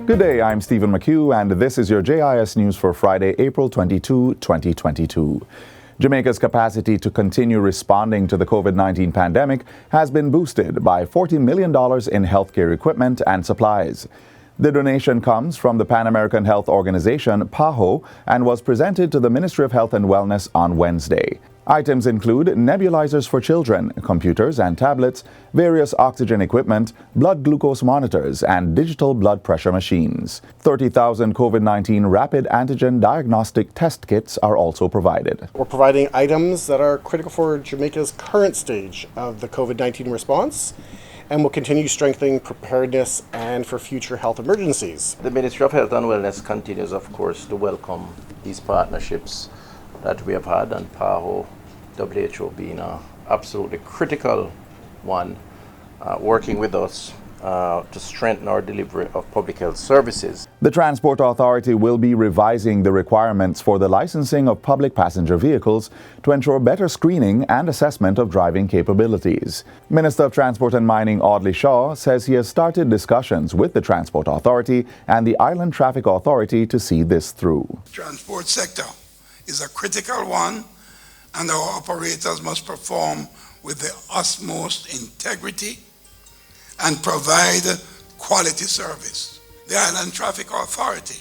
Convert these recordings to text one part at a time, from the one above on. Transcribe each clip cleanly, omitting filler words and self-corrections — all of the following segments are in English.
Good day, I'm Stephen McHugh, and this is your JIS News for Friday, April 22, 2022. Jamaica's capacity to continue responding to the COVID-19 pandemic has been boosted by $40 million in healthcare equipment and supplies. The donation comes from the Pan American Health Organization, PAHO, and was presented to the Ministry of Health and Wellness on Wednesday. Items include nebulizers for children, computers and tablets, various oxygen equipment, blood glucose monitors, and digital blood pressure machines. 30,000 COVID-19 rapid antigen diagnostic test kits are also provided. We're providing items that are critical for Jamaica's current stage of the COVID-19 response, and will continue strengthening preparedness and for future health emergencies. The Ministry of Health and Wellness continues, of course, to welcome these partnerships that we have had, and PAHO, WHO being an absolutely critical one, working with us to strengthen our delivery of public health services. The Transport Authority will be revising the requirements for the licensing of public passenger vehicles to ensure better screening and assessment of driving capabilities. Minister of Transport and Mining Audley Shaw says he has started discussions with the Transport Authority and the Island Traffic Authority to see this through. The transport sector is a critical one, and our operators must perform with the utmost integrity and provide quality service. The Island Traffic Authority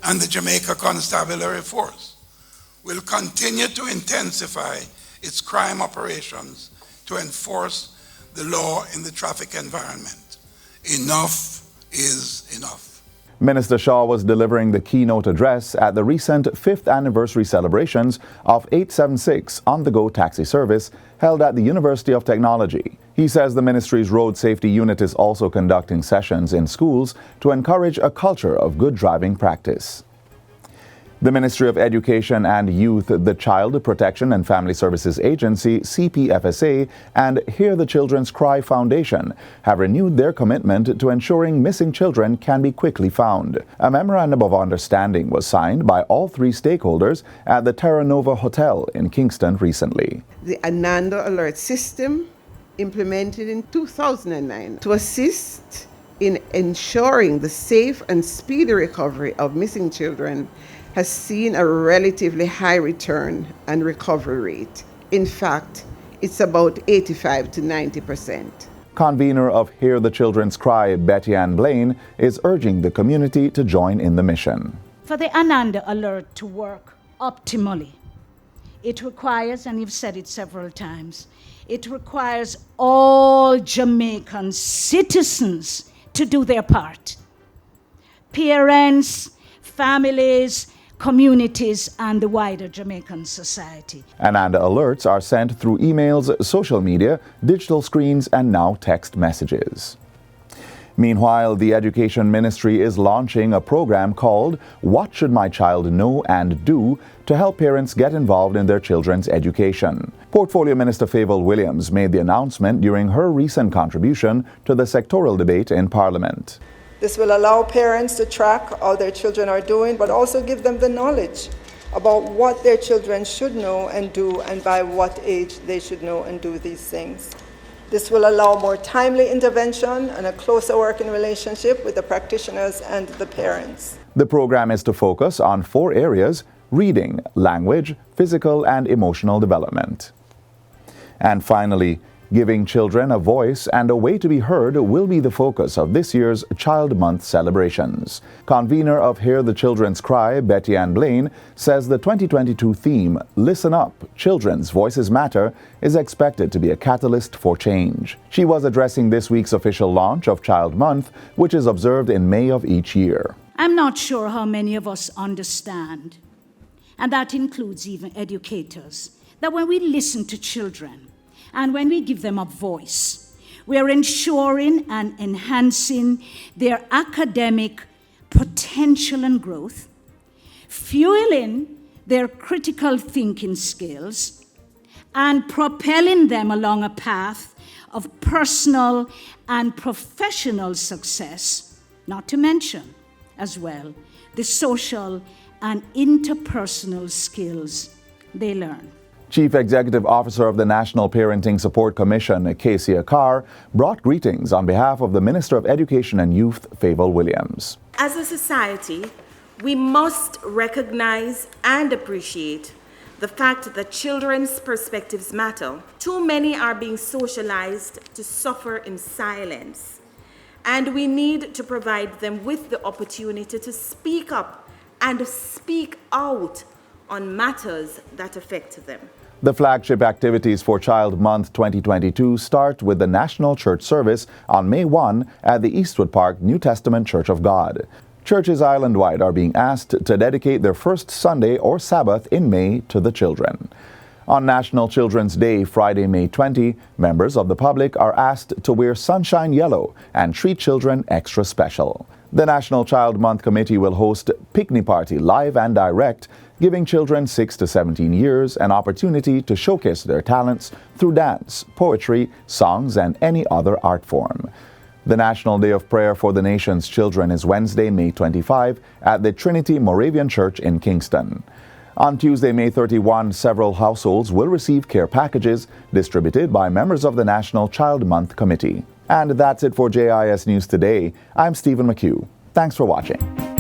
and the Jamaica Constabulary Force will continue to intensify its crime operations to enforce the law in the traffic environment. Enough is enough. Minister Shaw was delivering the keynote address at the recent 5th anniversary celebrations of 876 on-the-go taxi service held at the University of Technology. He says the ministry's road safety unit is also conducting sessions in schools to encourage a culture of good driving practice. The Ministry of Education and Youth, the Child Protection and Family Services Agency, CPFSA, and Hear the Children's Cry Foundation have renewed their commitment to ensuring missing children can be quickly found. A memorandum of understanding was signed by all three stakeholders at the Terra Nova Hotel in Kingston recently. The Ananda Alert System, implemented in 2009 to assist in ensuring the safe and speedy recovery of missing children, has seen a relatively high return and recovery rate. In fact, it's about 85 to 90%. Convener of Hear the Children's Cry, Betty Ann Blaine, is urging the community to join in the mission. For the Ananda Alert to work optimally, it requires, and you've said it several times, it requires all Jamaican citizens to do their part. Parents, families, communities, and the wider Jamaican society. Ananda alerts are sent through emails, social media, digital screens, and now text messages. Meanwhile, the Education Ministry is launching a program called What Should My Child Know and Do to help parents get involved in their children's education. Portfolio Minister Favour Williams made the announcement during her recent contribution to the sectoral debate in Parliament. This will allow parents to track how their children are doing, but also give them the knowledge about what their children should know and do, and by what age they should know and do these things. This will allow more timely intervention and a closer working relationship with the practitioners and the parents. The program is to focus on 4 areas: reading, language, physical and emotional development. And finally, giving children a voice and a way to be heard will be the focus of this year's Child Month celebrations. Convener of Hear the Children's Cry, Betty Ann Blaine, says the 2022 theme, Listen Up, Children's Voices Matter, is expected to be a catalyst for change. She was addressing this week's official launch of Child Month, which is observed in May of each year. I'm not sure how many of us understand, and that includes even educators, that when we listen to children, and when we give them a voice, we are ensuring and enhancing their academic potential and growth, fueling their critical thinking skills, and propelling them along a path of personal and professional success, not to mention, as well, the social and interpersonal skills they learn. Chief Executive Officer of the National Parenting Support Commission, Casey Carr, brought greetings on behalf of the Minister of Education and Youth, Favour Williams. As a society, we must recognize and appreciate the fact that children's perspectives matter. Too many are being socialized to suffer in silence, and we need to provide them with the opportunity to speak up and speak out on matters that affect them. The flagship activities for Child Month 2022 start with the National Church Service on May 1 at the Eastwood Park New Testament Church of God. Churches island-wide are being asked to dedicate their first Sunday or Sabbath in May to the children. On National Children's Day, Friday, May 20, members of the public are asked to wear sunshine yellow and treat children extra special. The National Child Month Committee will host Picnic Party live and direct, giving children 6 to 17 years an opportunity to showcase their talents through dance, poetry, songs, and any other art form. The National Day of Prayer for the Nation's Children is Wednesday, May 25 at the Trinity Moravian Church in Kingston. On Tuesday, May 31, several households will receive care packages distributed by members of the National Child Month Committee. And that's it for JIS News Today. I'm Stephen McHugh. Thanks for watching.